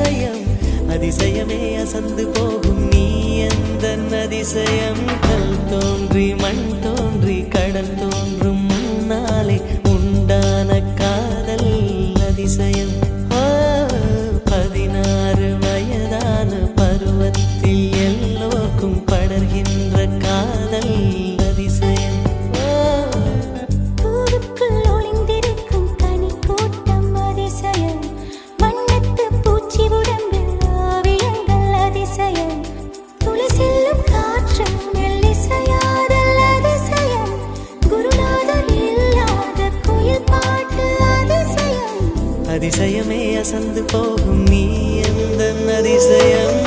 அதிசயம் அதிசயமே அசந்து போகும் நீ எந்த அதிசயம் கல் தோன்றி மண் தோன்றி கடல் தோன்றும் முன்னாலே உண்டான காதல் அதிசயம் 16 வயதான பருவத்தில் எல்லோருக்கும் படர்கின்ற காதல் அதிசயம் பூவுக்குள் ஒளிந்திருக்கும் கனி கூட்டம் அதிசயம் வண்ணத்து பூச்சி உடம்பில் ஓவியங்கள் அதிசயம் துளி செல்லும் காற்று மெல்லிசையாதல் அதிசயம் குருநாதர் இல்லாத குயில் பாட்டு அதிசயம் அதிசயமே அசந்து போகும் நீ எந்த அதிசயம்